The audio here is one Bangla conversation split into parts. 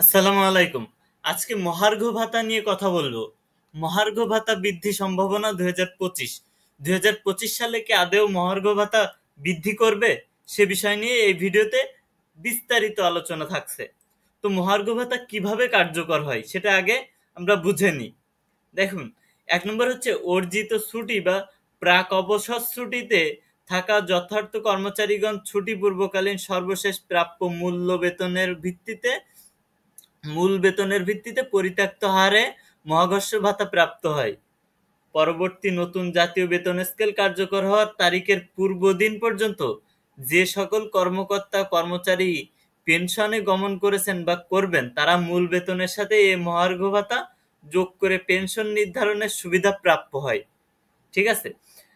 আসসালামু আলাইকুম। আজকে মহার্ঘ ভাতা নিয়ে কথা বলবো। মহার্ঘ ভাতা বৃদ্ধি সম্ভাবনা 2025। 2025 সালে কি আদৌ মহার্ঘ ভাতা বৃদ্ধি করবে, সে বিষয় নিয়ে এই ভিডিওতে বিস্তারিত আলোচনা থাকছে। তো মহার্ঘ ভাতা কিভাবে কার্যকর হয় সেটা আগে আমরা বুঝে নিই। দেখুন, এক নম্বর হচ্ছে অর্জিত ছুটি বা প্রাক অবসর ছুটিতে থাকা যথার্থ কর্মচারীগণ ছুটি পূর্বকালীন সর্বশেষ প্রাপ্য মূল বেতনের ভিত্তিতে পরিত্যক্ত হারে মহার্ঘ ভাতা প্রাপ্ত হয়। পরবর্তী নতুন জাতীয় বেতন স্কেল কার্যকর হওয়ার তারিখের পূর্বদিন পর্যন্ত যে সকল কর্মকর্তা কর্মচারী পেনশনে গমন করেছেন বা করবেন, তারা মূল বেতনের সাথে এই মহার্ঘ ভাতা যোগ করে পেনশন নির্ধারণের সুবিধা প্রাপ্য হয়। ঠিক আছে।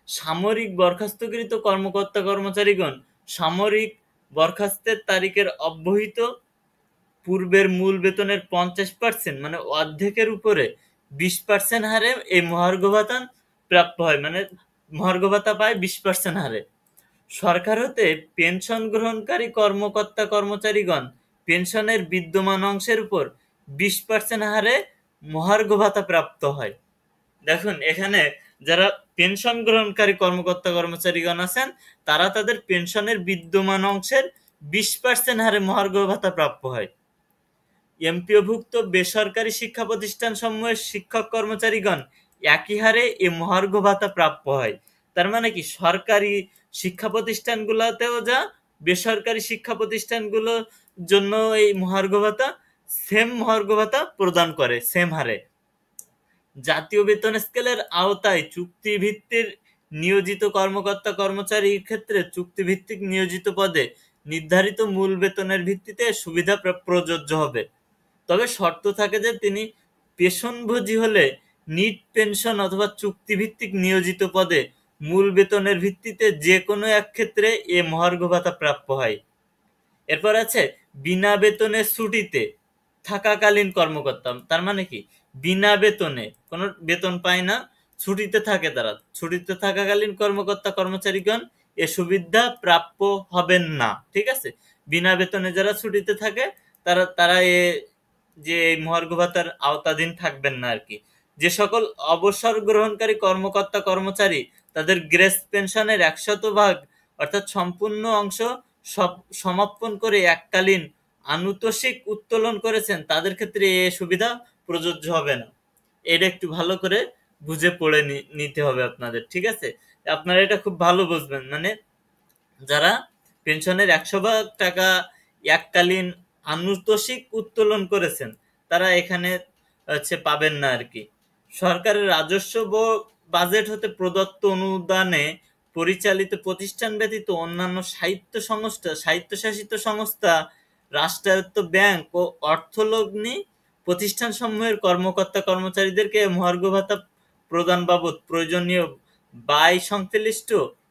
সামরিক বরখাস্তকৃত কর্মকর্তা কর্মচারীগণ সামরিক বরখাস্তের তারিখের অব্যবহিত পূর্বের মূল বেতনের 50% মানে অর্ধেকের উপরে 20% হারে এই মহার্ঘ ভাতা প্রাপ্য হয়, মানে মহার্ঘ ভাতা পায় 20% হারে। সরকার হতে পেনশন গ্রহণকারী কর্মকর্তা কর্মচারীগণ পেনশনের বিদ্যমান অংশের উপর 20% হারে মহার্ঘ ভাতা প্রাপ্ত হয়। দেখুন, এখানে যারা পেনশন গ্রহণকারী কর্মকর্তা কর্মচারীগণ আছেন, তারা তাদের পেনশনের বিদ্যমান অংশের 20% হারে মহার্ঘ ভাতা প্রাপ্য হয়। এমপিওভুক্ত বেসরকারি শিক্ষা প্রতিষ্ঠান সমূহের শিক্ষক কর্মচারীগণ একই হারে এই মহার্ঘ ভাতা প্রাপ্য হয়। তার মানে কি, সরকারি শিক্ষা প্রতিষ্ঠানগুলোতেও যা, বেসরকারি শিক্ষা প্রতিষ্ঠানগুলোর জন্য এই মহার্ঘ ভাতা সেম মহার্ঘ ভাতা প্রদান করে, সেম হারে। জাতীয় বেতন স্কেলের আওতায় চুক্তিভিত্তিক নিয়োজিত কর্মকর্তা কর্মচারীর ক্ষেত্রে চুক্তিভিত্তিক নিয়োজিত পদে নির্ধারিত মূল বেতনের ভিত্তিতে সুবিধা প্রযোজ্য হবে। তবে শর্ত থাকে যে তিনি পেশনভোজী হলে নিট পেনশন অথবা চুক্তিভিত্তিক নিয়োজিত পদে মূল বেতনের ভিত্তিতে যে কোনো এক ক্ষেত্রে এ মহার্ঘ ভাতা প্রাপ্য হয়। এরপর আছে বিনা বেতনে ছুটিতে থাকাকালীন কর্মকর্তা। তার মানে কি, বিনা বেতনে, কোনো বেতন পায় না, ছুটিতে থাকে, তারা ছুটিতে থাকাকালীন কর্মকর্তা কর্মচারীগণ এ সুবিধা প্রাপ্য হবেন না। ঠিক আছে। বিনা বেতনে যারা ছুটিতে থাকে, তারা তারা এ যে মহার্ঘ ভাতার আওতাধীন থাকবেন না আর কি। যে সকল অবসর গ্রহণকারী কর্মকর্তা কর্মচারী তাদের গ্রেস পেনশনের 100% অর্থাৎ সম্পূর্ণ অংশ সমাপন করে এককালীন আনুতোষিক উত্তোলন করেছেন, তাদের ক্ষেত্রে এ সুবিধা প্রযোজ্য হবে না। এটা একটু ভালো করে বুঝে পড়ে নিতে হবে আপনাদের। ঠিক আছে। আপনারা এটা খুব ভালো বুঝবেন, মানে যারা পেনশনের 100% এককালীন আনুতোষিক উত্তোলন করেছেন, তারা এখানে হচ্ছে পাবেন না আর কি। সরকারের রাজস্ব বাজেট হতে প্রদত্ত অনুদানে পরিচালিত প্রতিষ্ঠান ব্যতীত অন্যান্য স্বায়ত্তশাসিত সংস্থা, রাষ্ট্রায়ত্ত ব্যাংক ও অর্থলগ্নি প্রতিষ্ঠান সমূহের কর্মকর্তা কর্মচারীদেরকে মহার্ঘ ভাতা প্রদান বাবদ প্রয়োজনীয় ব্যয় সংশ্লিষ্ট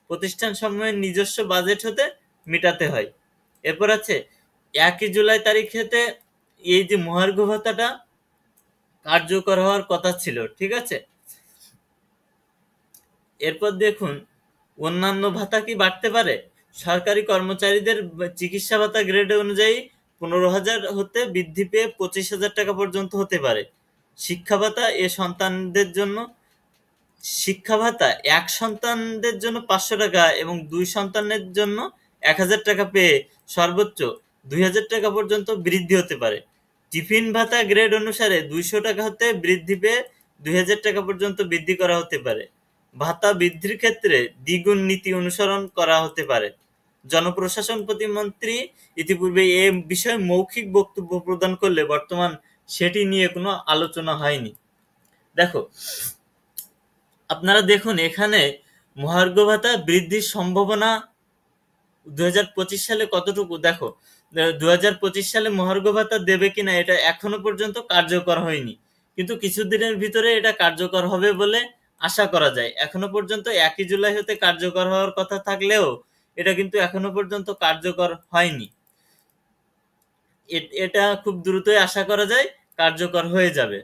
প্রতিষ্ঠান সমূহের নিজস্ব বাজেট হতে মেটাতে হয়। এরপর আছে 1 জুলাই তারিখ হতে এই যে মহার্ঘ ভাতাটা কার্যকর হওয়ার কথা ছিল। ঠিক আছে। এরপর দেখুন, অন্যান্য ভাতা কি বাড়তে পারে। সরকারি কর্মচারীদের চিকিৎসা ভাতা গ্রেড অনুযায়ী 15,000 হতে বৃদ্ধি পেয়ে 25,000 টাকা পর্যন্ত হতে পারে। শিক্ষা ভাতা শিক্ষা ভাতা এক সন্তানদের জন্য 500 টাকা এবং 2 সন্তানের জন্য 1,000 টাকা পেয়ে সর্বোচ্চ 2,000 টাকা পর্যন্ত বৃদ্ধি হতে পারে। টিফিন ভাতা গ্রেড অনুসারে 200 টাকা হতে বৃদ্ধি পেয়ে 2,000 টাকা পর্যন্ত বৃদ্ধি করা হতে পারে। ভাতা বৃদ্ধির ক্ষেত্রে দ্বিগুণ নীতি অনুসরণ করা হতে পারে। জনপ্রশাসন প্রতিমন্ত্রী ইতিপূর্বে এ বিষয়ে মৌখিক বক্তব্য প্রদান করলে বর্তমান সেটি নিয়ে কোনো আলোচনা হয়নি। দেখো, আপনারা দেখুন এখানে মহার্ঘ ভাতা বৃদ্ধির সম্ভাবনা 2025 সালে কতটুকু। দেখো, 2025 সালে মহার্ঘ ভাতা দেবে কিনা এটা এখনো পর্যন্ত কার্যকর হয়নি, কিন্তু কিছুদিনের ভিতরে এটা কার্যকর হবে বলে আশা করা যায়। এখনো পর্যন্ত 1 জুলাই হতে কার্যকর হওয়ার কথা থাকলেও এটা কিন্তু এখনো পর্যন্ত কার্যকর হয়নি। এটা খুব দ্রুতই আশা করা যায় কার্যকর হয়ে যাবে।